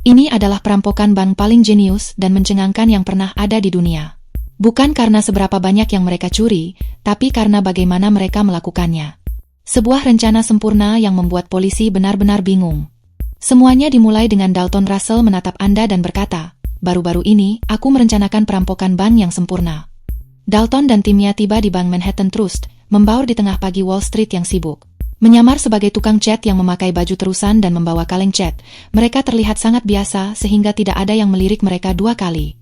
Ini adalah perampokan bank paling jenius dan mencengangkan yang pernah ada di dunia. Bukan karena seberapa banyak yang mereka curi, tapi karena bagaimana mereka melakukannya. Sebuah rencana sempurna yang membuat polisi benar-benar bingung. Semuanya dimulai dengan Dalton Russell menatap Anda dan berkata, "Baru-baru ini, aku merencanakan perampokan bank yang sempurna." Dalton dan timnya tiba di Bank Manhattan Trust, membaur di tengah pagi Wall Street yang sibuk. Menyamar sebagai tukang cat yang memakai baju terusan dan membawa kaleng cat, mereka terlihat sangat biasa sehingga tidak ada yang melirik mereka dua kali.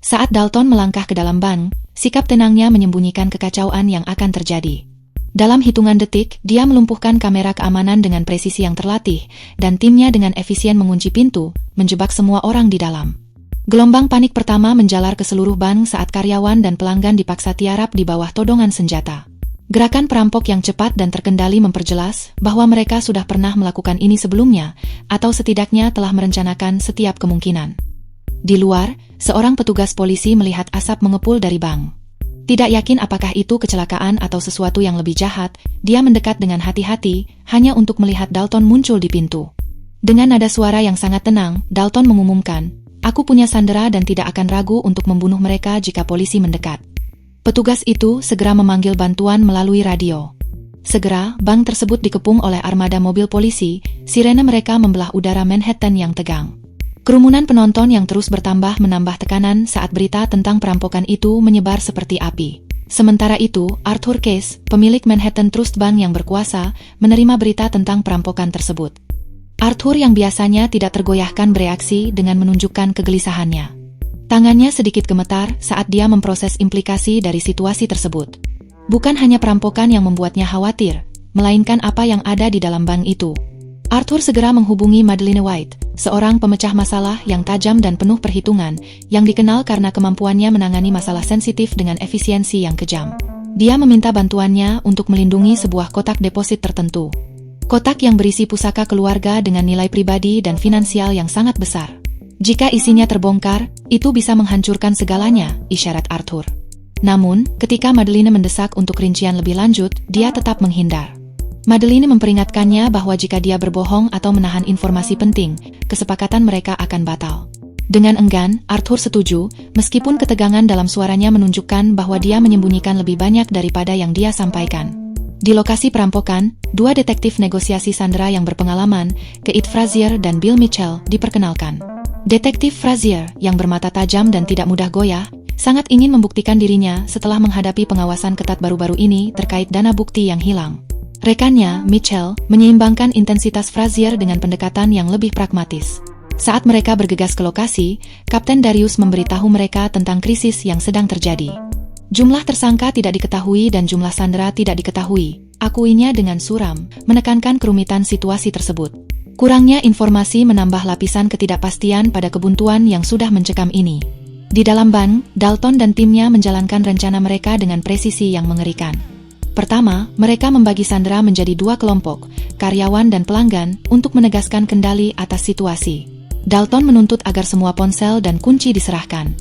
Saat Dalton melangkah ke dalam bank, sikap tenangnya menyembunyikan kekacauan yang akan terjadi. Dalam hitungan detik, dia melumpuhkan kamera keamanan dengan presisi yang terlatih, dan timnya dengan efisien mengunci pintu, menjebak semua orang di dalam. Gelombang panik pertama menjalar ke seluruh bank saat karyawan dan pelanggan dipaksa tiarap di bawah todongan senjata. Gerakan perampok yang cepat dan terkendali memperjelas bahwa mereka sudah pernah melakukan ini sebelumnya, atau setidaknya telah merencanakan setiap kemungkinan. Di luar, seorang petugas polisi melihat asap mengepul dari bank. Tidak yakin apakah itu kecelakaan atau sesuatu yang lebih jahat, dia mendekat dengan hati-hati, hanya untuk melihat Dalton muncul di pintu. Dengan nada suara yang sangat tenang, Dalton mengumumkan, "Aku punya sandera dan tidak akan ragu untuk membunuh mereka jika polisi mendekat." Petugas itu segera memanggil bantuan melalui radio. Segera, bank tersebut dikepung oleh armada mobil polisi, sirene mereka membelah udara Manhattan yang tegang. Kerumunan penonton yang terus bertambah menambah tekanan saat berita tentang perampokan itu menyebar seperti api. Sementara itu, Arthur Case, pemilik Manhattan Trust Bank yang berkuasa, menerima berita tentang perampokan tersebut. Arthur yang biasanya tidak tergoyahkan bereaksi dengan menunjukkan kegelisahannya. Tangannya sedikit gemetar saat dia memproses implikasi dari situasi tersebut. Bukan hanya perampokan yang membuatnya khawatir, melainkan apa yang ada di dalam bank itu. Arthur segera menghubungi Madeleine White, seorang pemecah masalah yang tajam dan penuh perhitungan, yang dikenal karena kemampuannya menangani masalah sensitif dengan efisiensi yang kejam. Dia meminta bantuannya untuk melindungi sebuah kotak deposit tertentu. Kotak yang berisi pusaka keluarga dengan nilai pribadi dan finansial yang sangat besar. Jika isinya terbongkar, itu bisa menghancurkan segalanya, isyarat Arthur. Namun, ketika Madeleine mendesak untuk rincian lebih lanjut, dia tetap menghindar. Madeleine memperingatkannya bahwa jika dia berbohong atau menahan informasi penting, kesepakatan mereka akan batal. Dengan enggan, Arthur setuju, meskipun ketegangan dalam suaranya menunjukkan bahwa dia menyembunyikan lebih banyak daripada yang dia sampaikan. Di lokasi perampokan, dua detektif negosiasi sandera yang berpengalaman, Keith Frazier dan Bill Mitchell, diperkenalkan. Detektif Frazier, yang bermata tajam dan tidak mudah goyah, sangat ingin membuktikan dirinya setelah menghadapi pengawasan ketat baru-baru ini terkait dana bukti yang hilang. Rekannya, Mitchell, menyeimbangkan intensitas Frazier dengan pendekatan yang lebih pragmatis. Saat mereka bergegas ke lokasi, Kapten Darius memberitahu mereka tentang krisis yang sedang terjadi. Jumlah tersangka tidak diketahui dan jumlah sandera tidak diketahui, akuinya dengan suram, menekankan kerumitan situasi tersebut. Kurangnya informasi menambah lapisan ketidakpastian pada kebuntuan yang sudah mencekam ini. Di dalam bank, Dalton dan timnya menjalankan rencana mereka dengan presisi yang mengerikan. Pertama, mereka membagi sandera menjadi dua kelompok, karyawan dan pelanggan, untuk menegaskan kendali atas situasi. Dalton menuntut agar semua ponsel dan kunci diserahkan.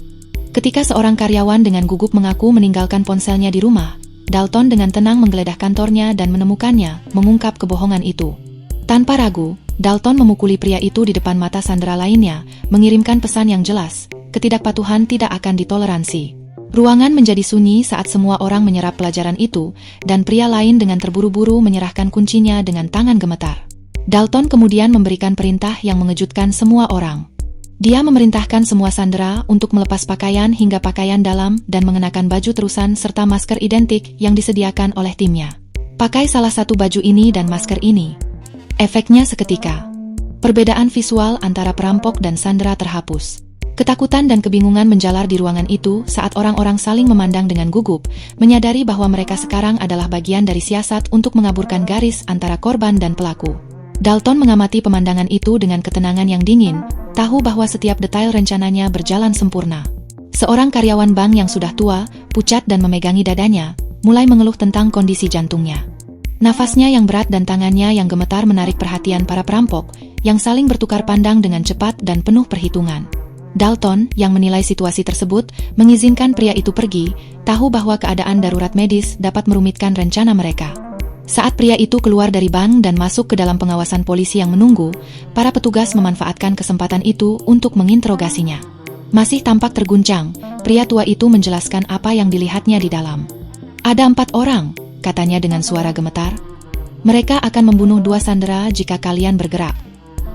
Ketika seorang karyawan dengan gugup mengaku meninggalkan ponselnya di rumah, Dalton dengan tenang menggeledah kantornya dan menemukannya, mengungkap kebohongan itu. Tanpa ragu, Dalton memukuli pria itu di depan mata sandera lainnya, mengirimkan pesan yang jelas, ketidakpatuhan tidak akan ditoleransi. Ruangan menjadi sunyi saat semua orang menyerap pelajaran itu, dan pria lain dengan terburu-buru menyerahkan kuncinya dengan tangan gemetar. Dalton kemudian memberikan perintah yang mengejutkan semua orang. Dia memerintahkan semua sandera untuk melepas pakaian hingga pakaian dalam dan mengenakan baju terusan serta masker identik yang disediakan oleh timnya. Pakai salah satu baju ini dan masker ini. Efeknya seketika. Perbedaan visual antara perampok dan sandera terhapus. Ketakutan dan kebingungan menjalar di ruangan itu saat orang-orang saling memandang dengan gugup, menyadari bahwa mereka sekarang adalah bagian dari siasat untuk mengaburkan garis antara korban dan pelaku. Dalton mengamati pemandangan itu dengan ketenangan yang dingin, tahu bahwa setiap detail rencananya berjalan sempurna. Seorang karyawan bank yang sudah tua, pucat dan memegangi dadanya, mulai mengeluh tentang kondisi jantungnya. Nafasnya yang berat dan tangannya yang gemetar menarik perhatian para perampok, yang saling bertukar pandang dengan cepat dan penuh perhitungan. Dalton, yang menilai situasi tersebut, mengizinkan pria itu pergi, tahu bahwa keadaan darurat medis dapat merumitkan rencana mereka. Saat pria itu keluar dari bank dan masuk ke dalam pengawasan polisi yang menunggu, para petugas memanfaatkan kesempatan itu untuk menginterogasinya. Masih tampak terguncang, pria tua itu menjelaskan apa yang dilihatnya di dalam. Ada 4 orang, katanya dengan suara gemetar. Mereka akan membunuh 2 sandera jika kalian bergerak.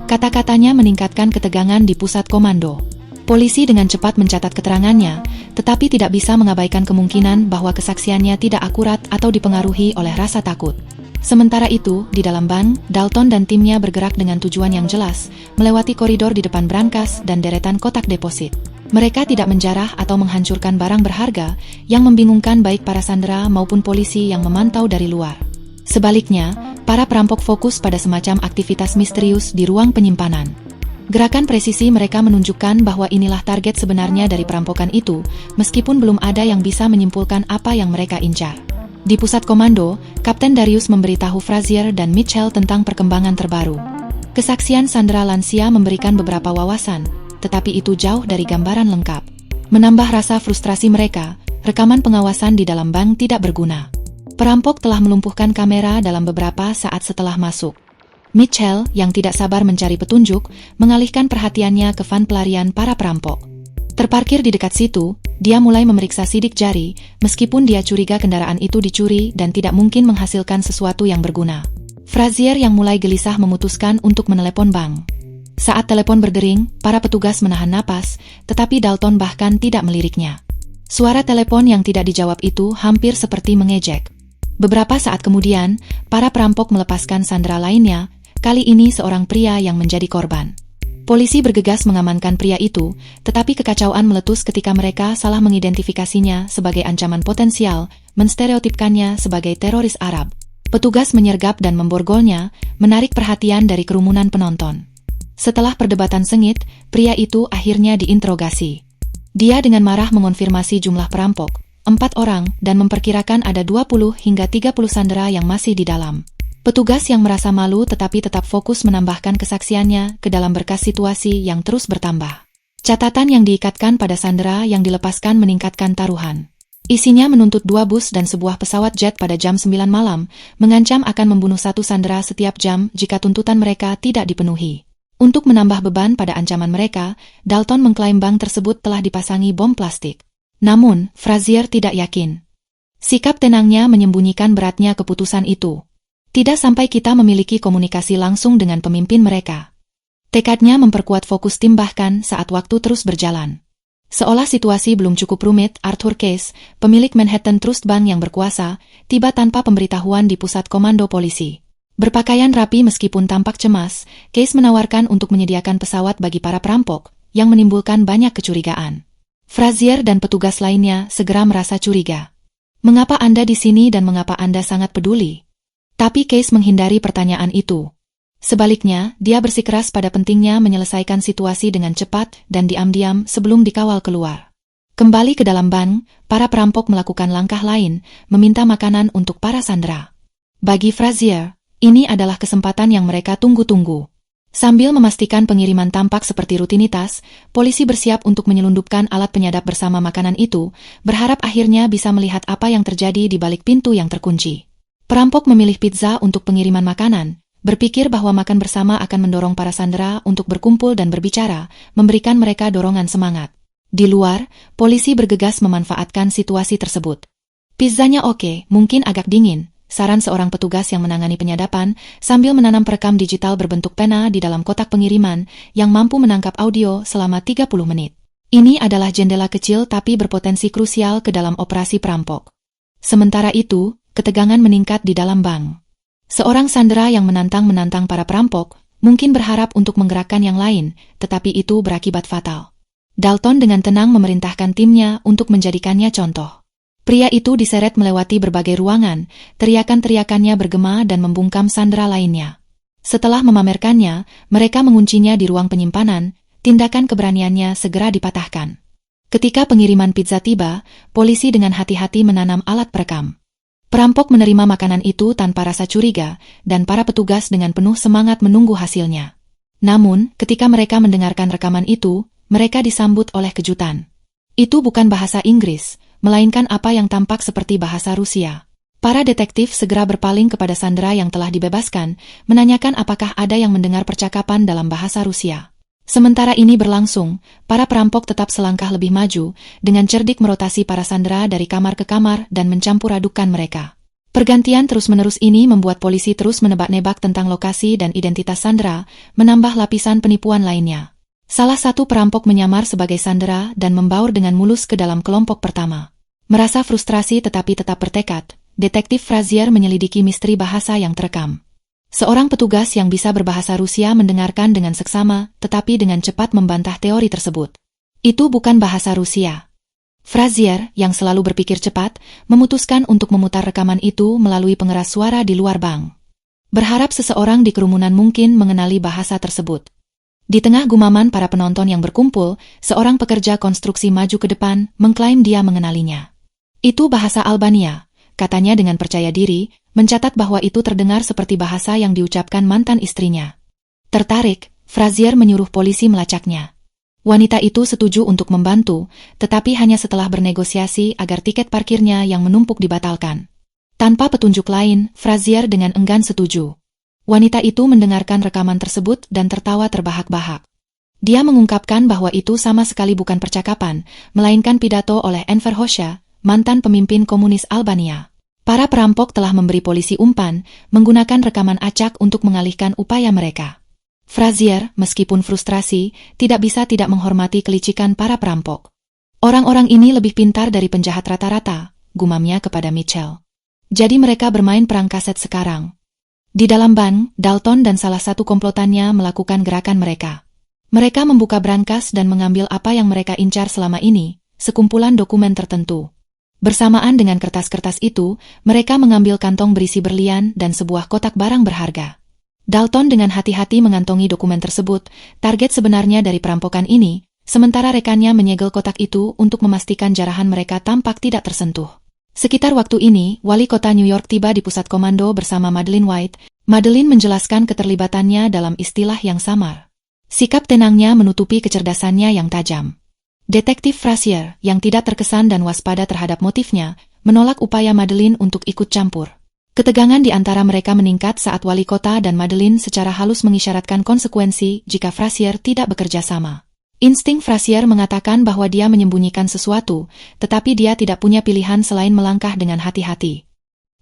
Kata-katanya meningkatkan ketegangan di pusat komando. Polisi dengan cepat mencatat keterangannya, tetapi tidak bisa mengabaikan kemungkinan bahwa kesaksiannya tidak akurat atau dipengaruhi oleh rasa takut. Sementara itu, di dalam bank, Dalton dan timnya bergerak dengan tujuan yang jelas, melewati koridor di depan brankas dan deretan kotak deposit. Mereka tidak menjarah atau menghancurkan barang berharga yang membingungkan baik para sandera maupun polisi yang memantau dari luar. Sebaliknya, para perampok fokus pada semacam aktivitas misterius di ruang penyimpanan. Gerakan presisi mereka menunjukkan bahwa inilah target sebenarnya dari perampokan itu, meskipun belum ada yang bisa menyimpulkan apa yang mereka incar. Di pusat komando, Kapten Darius memberitahu Frazier dan Mitchell tentang perkembangan terbaru. Kesaksian sandera lansia memberikan beberapa wawasan, tetapi itu jauh dari gambaran lengkap. Menambah rasa frustrasi mereka, rekaman pengawasan di dalam bank tidak berguna. Perampok telah melumpuhkan kamera dalam beberapa saat setelah masuk. Mitchell, yang tidak sabar mencari petunjuk, mengalihkan perhatiannya ke van pelarian para perampok. Terparkir di dekat situ, dia mulai memeriksa sidik jari, meskipun dia curiga kendaraan itu dicuri dan tidak mungkin menghasilkan sesuatu yang berguna. Frazier yang mulai gelisah memutuskan untuk menelepon bank. Saat telepon berdering, para petugas menahan napas, tetapi Dalton bahkan tidak meliriknya. Suara telepon yang tidak dijawab itu hampir seperti mengejek. Beberapa saat kemudian, para perampok melepaskan sandera lainnya, kali ini seorang pria yang menjadi korban. Polisi bergegas mengamankan pria itu, tetapi kekacauan meletus ketika mereka salah mengidentifikasinya sebagai ancaman potensial, menstereotipkannya sebagai teroris Arab. Petugas menyergap dan memborgolnya, menarik perhatian dari kerumunan penonton. Setelah perdebatan sengit, pria itu akhirnya diinterogasi. Dia dengan marah mengonfirmasi jumlah perampok, 4 orang, dan memperkirakan ada 20 hingga 30 sandera yang masih di dalam. Petugas yang merasa malu tetapi tetap fokus menambahkan kesaksiannya ke dalam berkas situasi yang terus bertambah. Catatan yang diikatkan pada sandera yang dilepaskan meningkatkan taruhan. Isinya menuntut 2 bus dan sebuah pesawat jet pada jam 9 malam, mengancam akan membunuh 1 sandera setiap jam jika tuntutan mereka tidak dipenuhi. Untuk menambah beban pada ancaman mereka, Dalton mengklaim bank tersebut telah dipasangi bom plastik. Namun, Frazier tidak yakin. Sikap tenangnya menyembunyikan beratnya keputusan itu. Tidak sampai kita memiliki komunikasi langsung dengan pemimpin mereka. Tekadnya memperkuat fokus tim bahkan saat waktu terus berjalan. Seolah situasi belum cukup rumit, Arthur Case, pemilik Manhattan Trust Bank yang berkuasa, tiba tanpa pemberitahuan di pusat komando polisi. Berpakaian rapi meskipun tampak cemas, Case menawarkan untuk menyediakan pesawat bagi para perampok, yang menimbulkan banyak kecurigaan. Frazier dan petugas lainnya segera merasa curiga. Mengapa Anda di sini dan mengapa Anda sangat peduli? Tapi Case menghindari pertanyaan itu. Sebaliknya, dia bersikeras pada pentingnya menyelesaikan situasi dengan cepat dan diam-diam sebelum dikawal keluar. Kembali ke dalam bank, para perampok melakukan langkah lain, meminta makanan untuk para sandera. Bagi Frazier, ini adalah kesempatan yang mereka tunggu-tunggu. Sambil memastikan pengiriman tampak seperti rutinitas, polisi bersiap untuk menyelundupkan alat penyadap bersama makanan itu, berharap akhirnya bisa melihat apa yang terjadi di balik pintu yang terkunci. Perampok memilih pizza untuk pengiriman makanan, berpikir bahwa makan bersama akan mendorong para sandera untuk berkumpul dan berbicara, memberikan mereka dorongan semangat. Di luar, polisi bergegas memanfaatkan situasi tersebut. Pizzanya oke, mungkin agak dingin, saran seorang petugas yang menangani penyadapan, sambil menanam perekam digital berbentuk pena di dalam kotak pengiriman, yang mampu menangkap audio selama 30 menit. Ini adalah jendela kecil tapi berpotensi krusial ke dalam operasi perampok. Sementara itu, ketegangan meningkat di dalam bank. Seorang sandera yang menantang para perampok, mungkin berharap untuk menggerakkan yang lain, tetapi itu berakibat fatal. Dalton dengan tenang memerintahkan timnya untuk menjadikannya contoh. Pria itu diseret melewati berbagai ruangan, teriakan-teriakannya bergema dan membungkam sandera lainnya. Setelah memamerkannya, mereka menguncinya di ruang penyimpanan, tindakan keberaniannya segera dipatahkan. Ketika pengiriman pizza tiba, polisi dengan hati-hati menanam alat perekam. Perampok menerima makanan itu tanpa rasa curiga, dan para petugas dengan penuh semangat menunggu hasilnya. Namun, ketika mereka mendengarkan rekaman itu, mereka disambut oleh kejutan. Itu bukan bahasa Inggris, melainkan apa yang tampak seperti bahasa Rusia. Para detektif segera berpaling kepada Sandra yang telah dibebaskan, menanyakan apakah ada yang mendengar percakapan dalam bahasa Rusia. Sementara ini berlangsung, para perampok tetap selangkah lebih maju, dengan cerdik merotasi para Sandra dari kamar ke kamar dan mencampur adukan mereka. Pergantian terus-menerus ini membuat polisi terus menebak-nebak tentang lokasi dan identitas Sandra, menambah lapisan penipuan lainnya. Salah satu perampok menyamar sebagai Sandra dan membaur dengan mulus ke dalam kelompok pertama. Merasa frustrasi tetapi tetap bertekad, Detektif Frazier menyelidiki misteri bahasa yang terekam. Seorang petugas yang bisa berbahasa Rusia mendengarkan dengan seksama, tetapi dengan cepat membantah teori tersebut. Itu bukan bahasa Rusia. Frazier, yang selalu berpikir cepat, memutuskan untuk memutar rekaman itu melalui pengeras suara di luar bank. Berharap seseorang di kerumunan mungkin mengenali bahasa tersebut. Di tengah gumaman para penonton yang berkumpul, seorang pekerja konstruksi maju ke depan, mengklaim dia mengenalinya. Itu bahasa Albania, katanya dengan percaya diri, mencatat bahwa itu terdengar seperti bahasa yang diucapkan mantan istrinya. Tertarik, Frazier menyuruh polisi melacaknya. Wanita itu setuju untuk membantu, tetapi hanya setelah bernegosiasi agar tiket parkirnya yang menumpuk dibatalkan. Tanpa petunjuk lain, Frazier dengan enggan setuju. Wanita itu mendengarkan rekaman tersebut dan tertawa terbahak-bahak. Dia mengungkapkan bahwa itu sama sekali bukan percakapan, melainkan pidato oleh Enver Hoxha, mantan pemimpin komunis Albania. Para perampok telah memberi polisi umpan, menggunakan rekaman acak untuk mengalihkan upaya mereka. Frazier, meskipun frustrasi, tidak bisa tidak menghormati kelicikan para perampok. Orang-orang ini lebih pintar dari penjahat rata-rata, gumamnya kepada Mitchell. Jadi mereka bermain perang kaset sekarang. Di dalam bank, Dalton dan salah satu komplotannya melakukan gerakan mereka. Mereka membuka brankas dan mengambil apa yang mereka incar selama ini, sekumpulan dokumen tertentu. Bersamaan dengan kertas-kertas itu, mereka mengambil kantong berisi berlian dan sebuah kotak barang berharga. Dalton dengan hati-hati mengantongi dokumen tersebut, target sebenarnya dari perampokan ini, sementara rekannya menyegel kotak itu untuk memastikan jarahan mereka tampak tidak tersentuh. Sekitar waktu ini, wali kota New York tiba di pusat komando bersama Madeleine White. Madeleine menjelaskan keterlibatannya dalam istilah yang samar. Sikap tenangnya menutupi kecerdasannya yang tajam. Detektif Frazier, yang tidak terkesan dan waspada terhadap motifnya, menolak upaya Madeleine untuk ikut campur. Ketegangan di antara mereka meningkat saat wali kota dan Madeleine secara halus mengisyaratkan konsekuensi jika Frazier tidak bekerja sama. Insting Frazier mengatakan bahwa dia menyembunyikan sesuatu, tetapi dia tidak punya pilihan selain melangkah dengan hati-hati.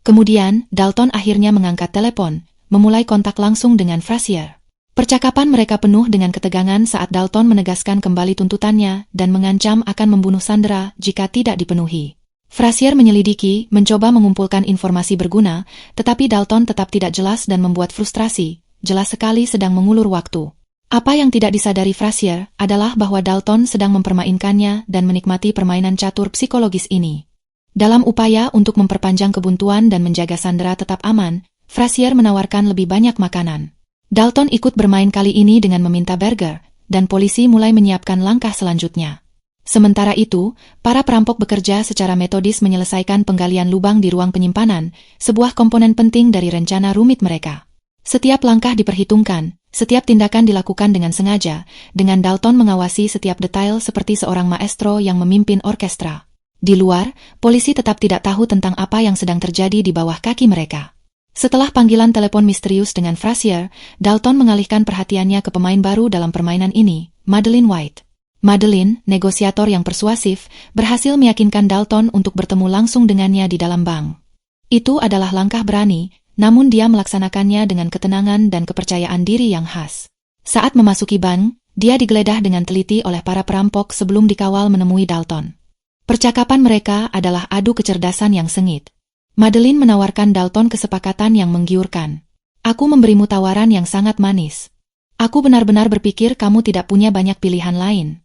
Kemudian, Dalton akhirnya mengangkat telepon, memulai kontak langsung dengan Frazier. Percakapan mereka penuh dengan ketegangan saat Dalton menegaskan kembali tuntutannya dan mengancam akan membunuh Sandra jika tidak dipenuhi. Frazier menyelidiki, mencoba mengumpulkan informasi berguna, tetapi Dalton tetap tidak jelas dan membuat frustrasi, jelas sekali sedang mengulur waktu. Apa yang tidak disadari Frazier adalah bahwa Dalton sedang mempermainkannya dan menikmati permainan catur psikologis ini. Dalam upaya untuk memperpanjang kebuntuan dan menjaga Sandra tetap aman, Frazier menawarkan lebih banyak makanan. Dalton ikut bermain kali ini dengan meminta burger, dan polisi mulai menyiapkan langkah selanjutnya. Sementara itu, para perampok bekerja secara metodis menyelesaikan penggalian lubang di ruang penyimpanan, sebuah komponen penting dari rencana rumit mereka. Setiap langkah diperhitungkan, setiap tindakan dilakukan dengan sengaja, dengan Dalton mengawasi setiap detail seperti seorang maestro yang memimpin orkestra. Di luar, polisi tetap tidak tahu tentang apa yang sedang terjadi di bawah kaki mereka. Setelah panggilan telepon misterius dengan Frazier, Dalton mengalihkan perhatiannya ke pemain baru dalam permainan ini, Madeleine White. Madeleine, negosiator yang persuasif, berhasil meyakinkan Dalton untuk bertemu langsung dengannya di dalam bank. Itu adalah langkah berani, namun dia melaksanakannya dengan ketenangan dan kepercayaan diri yang khas. Saat memasuki bank, dia digeledah dengan teliti oleh para perampok sebelum dikawal menemui Dalton. Percakapan mereka adalah adu kecerdasan yang sengit. Madeleine menawarkan Dalton kesepakatan yang menggiurkan. Aku memberimu tawaran yang sangat manis. Aku benar-benar berpikir kamu tidak punya banyak pilihan lain.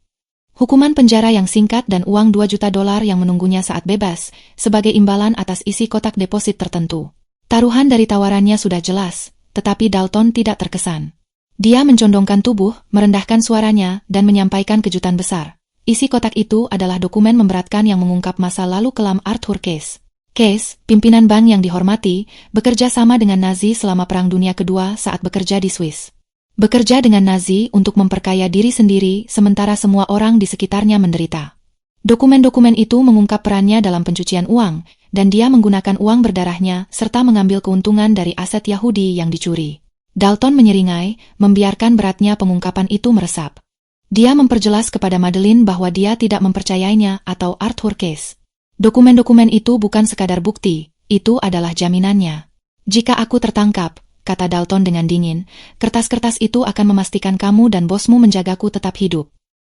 Hukuman penjara yang singkat dan uang $2 juta yang menunggunya saat bebas, sebagai imbalan atas isi kotak deposit tertentu. Taruhan dari tawarannya sudah jelas, tetapi Dalton tidak terkesan. Dia mencondongkan tubuh, merendahkan suaranya, dan menyampaikan kejutan besar. Isi kotak itu adalah dokumen memberatkan yang mengungkap masa lalu kelam Arthur Case. Case, pimpinan bank yang dihormati, bekerja sama dengan Nazi selama Perang Dunia Kedua saat bekerja di Swiss. Bekerja dengan Nazi untuk memperkaya diri sendiri sementara semua orang di sekitarnya menderita. Dokumen-dokumen itu mengungkap perannya dalam pencucian uang, dan dia menggunakan uang berdarahnya serta mengambil keuntungan dari aset Yahudi yang dicuri. Dalton menyeringai, membiarkan beratnya pengungkapan itu meresap. Dia memperjelas kepada Madeline bahwa dia tidak mempercayainya atau Arthur Case. Dokumen-dokumen itu bukan sekadar bukti, itu adalah jaminannya. Jika aku tertangkap, kata Dalton dengan dingin, kertas-kertas itu akan memastikan kamu dan bosmu menjagaku tetap hidup.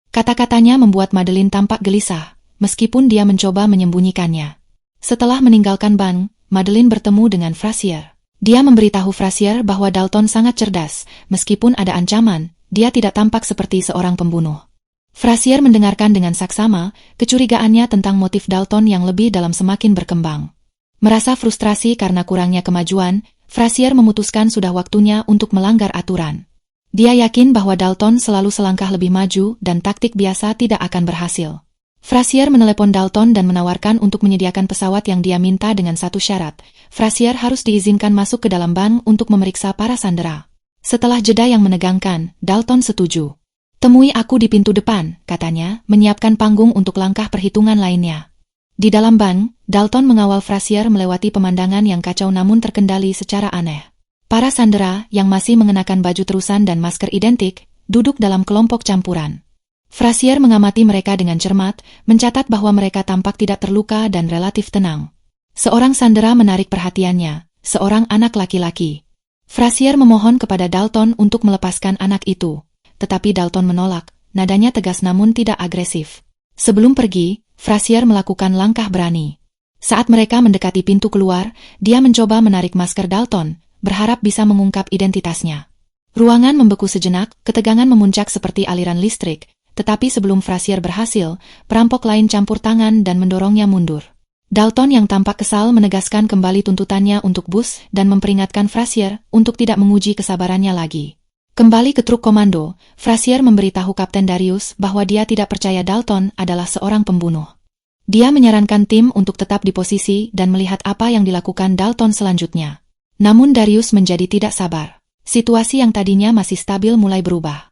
Kata-katanya membuat Madeline tampak gelisah, meskipun dia mencoba menyembunyikannya. Setelah meninggalkan bank, Madeline bertemu dengan Frazier. Dia memberitahu Frazier bahwa Dalton sangat cerdas, meskipun ada ancaman, dia tidak tampak seperti seorang pembunuh. Frazier mendengarkan dengan saksama, kecurigaannya tentang motif Dalton yang lebih dalam semakin berkembang. Merasa frustrasi karena kurangnya kemajuan, Frazier memutuskan sudah waktunya untuk melanggar aturan. Dia yakin bahwa Dalton selalu selangkah lebih maju dan taktik biasa tidak akan berhasil. Frazier menelepon Dalton dan menawarkan untuk menyediakan pesawat yang dia minta dengan satu syarat. Frazier harus diizinkan masuk ke dalam bank untuk memeriksa para sandera. Setelah jeda yang menegangkan, Dalton setuju. Temui aku di pintu depan, katanya, menyiapkan panggung untuk langkah perhitungan lainnya. Di dalam bank, Dalton mengawal Frazier melewati pemandangan yang kacau namun terkendali secara aneh. Para sandera, yang masih mengenakan baju terusan dan masker identik, duduk dalam kelompok campuran. Frazier mengamati mereka dengan cermat, mencatat bahwa mereka tampak tidak terluka dan relatif tenang. Seorang sandera menarik perhatiannya, seorang anak laki-laki. Frazier memohon kepada Dalton untuk melepaskan anak itu, tetapi Dalton menolak, nadanya tegas namun tidak agresif. Sebelum pergi, Frazier melakukan langkah berani. Saat mereka mendekati pintu keluar, dia mencoba menarik masker Dalton, berharap bisa mengungkap identitasnya. Ruangan membeku sejenak, ketegangan memuncak seperti aliran listrik, tetapi sebelum Frazier berhasil, perampok lain campur tangan dan mendorongnya mundur. Dalton yang tampak kesal menegaskan kembali tuntutannya untuk bus dan memperingatkan Frazier untuk tidak menguji kesabarannya lagi. Kembali ke truk komando, Frazier memberitahu Kapten Darius bahwa dia tidak percaya Dalton adalah seorang pembunuh. Dia menyarankan tim untuk tetap di posisi dan melihat apa yang dilakukan Dalton selanjutnya. Namun Darius menjadi tidak sabar. Situasi yang tadinya masih stabil mulai berubah.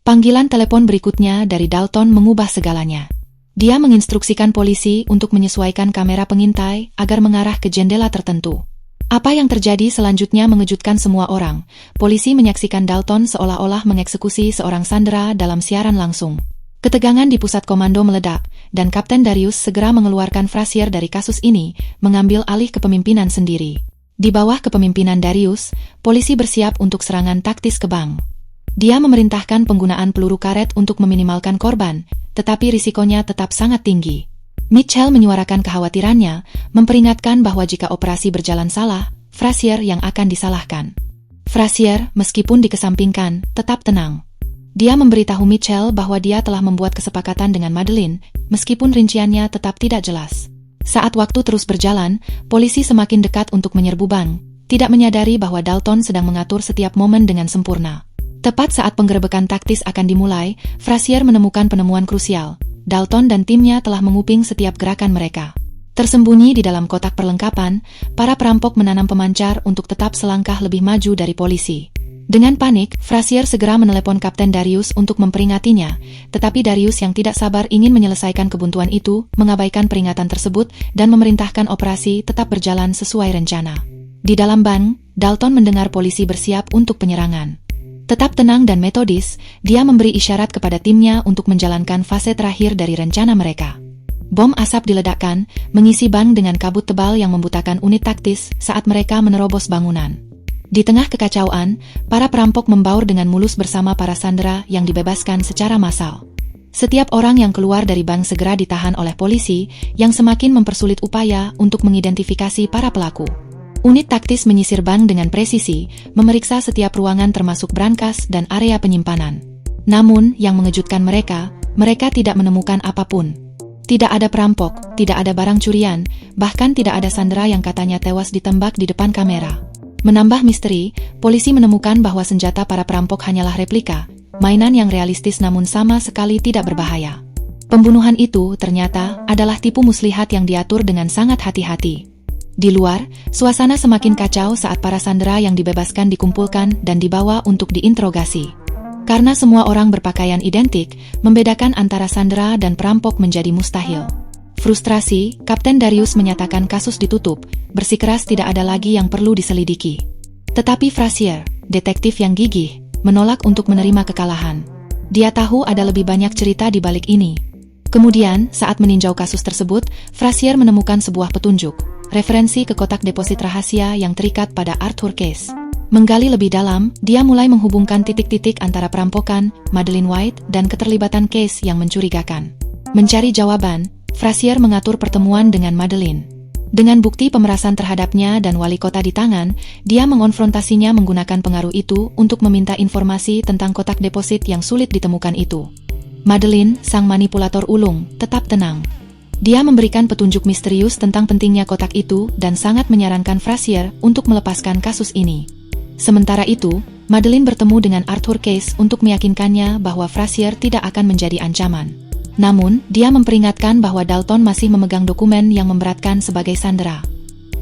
Panggilan telepon berikutnya dari Dalton mengubah segalanya. Dia menginstruksikan polisi untuk menyesuaikan kamera pengintai agar mengarah ke jendela tertentu. Apa yang terjadi selanjutnya mengejutkan semua orang. Polisi menyaksikan Dalton seolah-olah mengeksekusi seorang sandera dalam siaran langsung. Ketegangan di pusat komando meledak, dan Kapten Darius segera mengeluarkan Frazier dari kasus ini, mengambil alih kepemimpinan sendiri. Di bawah kepemimpinan Darius, polisi bersiap untuk serangan taktis ke bank. Dia memerintahkan penggunaan peluru karet untuk meminimalkan korban, tetapi risikonya tetap sangat tinggi. Mitchell menyuarakan kekhawatirannya, memperingatkan bahwa jika operasi berjalan salah, Frazier yang akan disalahkan. Frazier, meskipun dikesampingkan, tetap tenang. Dia memberitahu Mitchell bahwa dia telah membuat kesepakatan dengan Madeline, meskipun rinciannya tetap tidak jelas. Saat waktu terus berjalan, polisi semakin dekat untuk menyerbu bank, tidak menyadari bahwa Dalton sedang mengatur setiap momen dengan sempurna. Tepat saat penggerebekan taktis akan dimulai, Frazier menemukan penemuan krusial. Dalton dan timnya telah menguping setiap gerakan mereka. Tersembunyi di dalam kotak perlengkapan, para perampok menanam pemancar untuk tetap selangkah lebih maju dari polisi. Dengan panik, Frazier segera menelepon Kapten Darius untuk memperingatinya, tetapi Darius yang tidak sabar ingin menyelesaikan kebuntuan itu, mengabaikan peringatan tersebut, dan memerintahkan operasi tetap berjalan sesuai rencana. Di dalam bank, Dalton mendengar polisi bersiap untuk penyerangan. Tetap tenang dan metodis, dia memberi isyarat kepada timnya untuk menjalankan fase terakhir dari rencana mereka. Bom asap diledakkan, mengisi bank dengan kabut tebal yang membutakan unit taktis saat mereka menerobos bangunan. Di tengah kekacauan, para perampok membaur dengan mulus bersama para sandera yang dibebaskan secara massal. Setiap orang yang keluar dari bank segera ditahan oleh polisi, yang semakin mempersulit upaya untuk mengidentifikasi para pelaku. Unit taktis menyisir bank dengan presisi, memeriksa setiap ruangan termasuk brankas dan area penyimpanan. Namun, yang mengejutkan mereka tidak menemukan apapun. Tidak ada perampok, tidak ada barang curian, bahkan tidak ada sandera yang katanya tewas ditembak di depan kamera. Menambah misteri, polisi menemukan bahwa senjata para perampok hanyalah replika, mainan yang realistis namun sama sekali tidak berbahaya. Pembunuhan itu ternyata adalah tipu muslihat yang diatur dengan sangat hati-hati. Di luar, suasana semakin kacau saat para sandera yang dibebaskan dikumpulkan dan dibawa untuk diinterogasi. Karena semua orang berpakaian identik, membedakan antara sandera dan perampok menjadi mustahil. Frustrasi, Kapten Darius menyatakan kasus ditutup, bersikeras tidak ada lagi yang perlu diselidiki. Tetapi Frasier, detektif yang gigih, menolak untuk menerima kekalahan. Dia tahu ada lebih banyak cerita di balik ini. Kemudian, saat meninjau kasus tersebut, Frasier menemukan sebuah petunjuk, referensi ke kotak deposit rahasia yang terikat pada Arthur Case. Menggali lebih dalam, dia mulai menghubungkan titik-titik antara perampokan, Madeleine White, dan keterlibatan Case yang mencurigakan. Mencari jawaban, Frasier mengatur pertemuan dengan Madeleine. Dengan bukti pemerasan terhadapnya dan wali kota di tangan, dia mengonfrontasinya menggunakan pengaruh itu untuk meminta informasi tentang kotak deposit yang sulit ditemukan itu. Madeleine, sang manipulator ulung, tetap tenang. Dia memberikan petunjuk misterius tentang pentingnya kotak itu dan sangat menyarankan Frasier untuk melepaskan kasus ini. Sementara itu, Madeleine bertemu dengan Arthur Case untuk meyakinkannya bahwa Frasier tidak akan menjadi ancaman. Namun, dia memperingatkan bahwa Dalton masih memegang dokumen yang memberatkan sebagai sandera.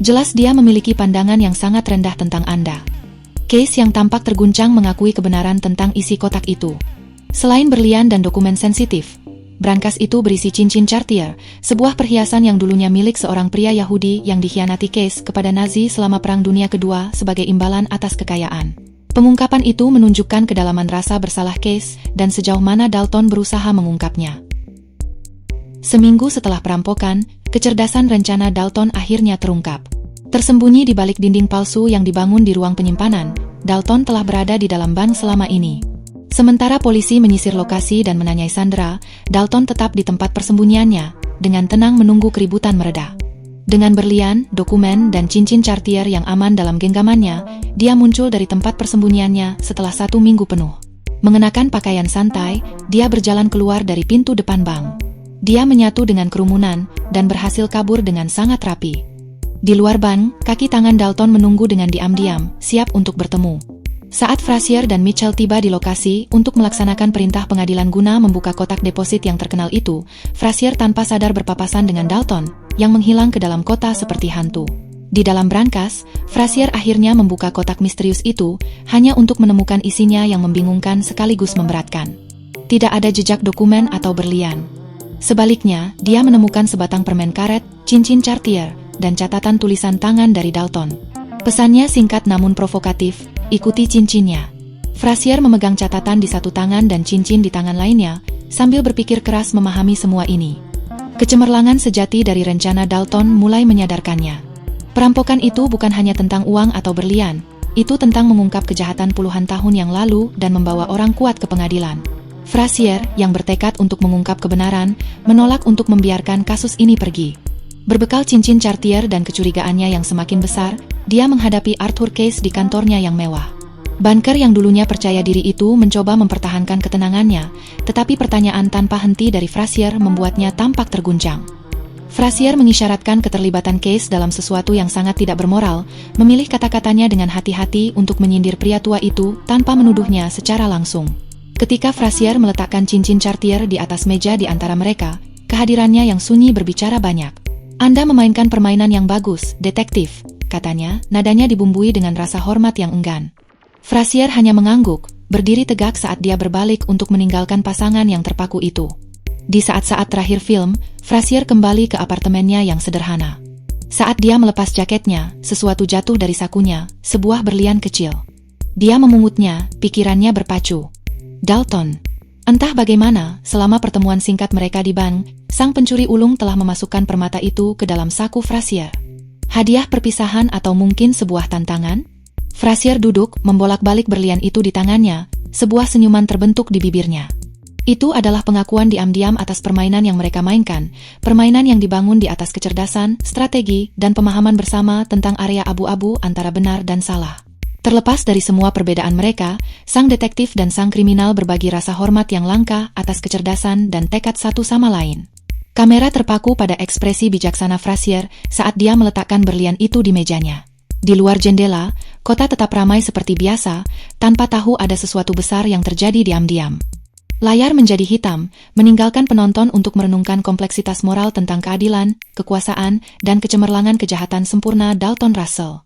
Jelas dia memiliki pandangan yang sangat rendah tentang Anda. Case yang tampak terguncang mengakui kebenaran tentang isi kotak itu. Selain berlian dan dokumen sensitif, brankas itu berisi cincin Cartier, sebuah perhiasan yang dulunya milik seorang pria Yahudi yang dikhianati Case kepada Nazi selama Perang Dunia Kedua sebagai imbalan atas kekayaan. Pengungkapan itu menunjukkan kedalaman rasa bersalah Case dan sejauh mana Dalton berusaha mengungkapnya. Seminggu setelah perampokan, kecerdasan rencana Dalton akhirnya terungkap. Tersembunyi di balik dinding palsu yang dibangun di ruang penyimpanan, Dalton telah berada di dalam bank selama ini. Sementara polisi menyisir lokasi dan menanyai sandera, Dalton tetap di tempat persembunyiannya, dengan tenang menunggu keributan mereda. Dengan berlian, dokumen, dan cincin Cartier yang aman dalam genggamannya, dia muncul dari tempat persembunyiannya setelah 1 minggu penuh. Mengenakan pakaian santai, dia berjalan keluar dari pintu depan bank. Dia menyatu dengan kerumunan dan berhasil kabur dengan sangat rapi. Di luar bank, kaki tangan Dalton menunggu dengan diam-diam, siap untuk bertemu. Saat Frasier dan Mitchell tiba di lokasi untuk melaksanakan perintah pengadilan guna membuka kotak deposit yang terkenal itu, Frasier tanpa sadar berpapasan dengan Dalton, yang menghilang ke dalam kota seperti hantu. Di dalam brankas, Frasier akhirnya membuka kotak misterius itu, hanya untuk menemukan isinya yang membingungkan sekaligus memberatkan. Tidak ada jejak dokumen atau berlian. Sebaliknya, dia menemukan sebatang permen karet, cincin Cartier, dan catatan tulisan tangan dari Dalton. Pesannya singkat namun provokatif, ikuti cincinnya. Frasier memegang catatan di satu tangan dan cincin di tangan lainnya, sambil berpikir keras memahami semua ini. Kecemerlangan sejati dari rencana Dalton mulai menyadarkannya. Perampokan itu bukan hanya tentang uang atau berlian, itu tentang mengungkap kejahatan puluhan tahun yang lalu dan membawa orang kuat ke pengadilan. Frasier, yang bertekad untuk mengungkap kebenaran, menolak untuk membiarkan kasus ini pergi. Berbekal cincin Cartier dan kecurigaannya yang semakin besar, dia menghadapi Arthur Case di kantornya yang mewah. Banker yang dulunya percaya diri itu mencoba mempertahankan ketenangannya, tetapi pertanyaan tanpa henti dari Frasier membuatnya tampak terguncang. Frasier mengisyaratkan keterlibatan Case dalam sesuatu yang sangat tidak bermoral, memilih kata-katanya dengan hati-hati untuk menyindir pria tua itu tanpa menuduhnya secara langsung. Ketika Frasier meletakkan cincin Cartier di atas meja di antara mereka, kehadirannya yang sunyi berbicara banyak. Anda memainkan permainan yang bagus, detektif, katanya, nadanya dibumbui dengan rasa hormat yang enggan. Frasier hanya mengangguk, berdiri tegak saat dia berbalik untuk meninggalkan pasangan yang terpaku itu. Di saat-saat terakhir film, Frasier kembali ke apartemennya yang sederhana. Saat dia melepas jaketnya, sesuatu jatuh dari sakunya, sebuah berlian kecil. Dia memungutnya, pikirannya berpacu. Dalton. Entah bagaimana, selama pertemuan singkat mereka di bank, sang pencuri ulung telah memasukkan permata itu ke dalam saku Frasier. Hadiah perpisahan atau mungkin sebuah tantangan? Frasier duduk, membolak-balik berlian itu di tangannya, sebuah senyuman terbentuk di bibirnya. Itu adalah pengakuan diam-diam atas permainan yang mereka mainkan, permainan yang dibangun di atas kecerdasan, strategi, dan pemahaman bersama tentang area abu-abu antara benar dan salah. Terlepas dari semua perbedaan mereka, sang detektif dan sang kriminal berbagi rasa hormat yang langka atas kecerdasan dan tekad satu sama lain. Kamera terpaku pada ekspresi bijaksana Frasier saat dia meletakkan berlian itu di mejanya. Di luar jendela, kota tetap ramai seperti biasa, tanpa tahu ada sesuatu besar yang terjadi diam-diam. Layar menjadi hitam, meninggalkan penonton untuk merenungkan kompleksitas moral tentang keadilan, kekuasaan, dan kecemerlangan kejahatan sempurna Dalton Russell.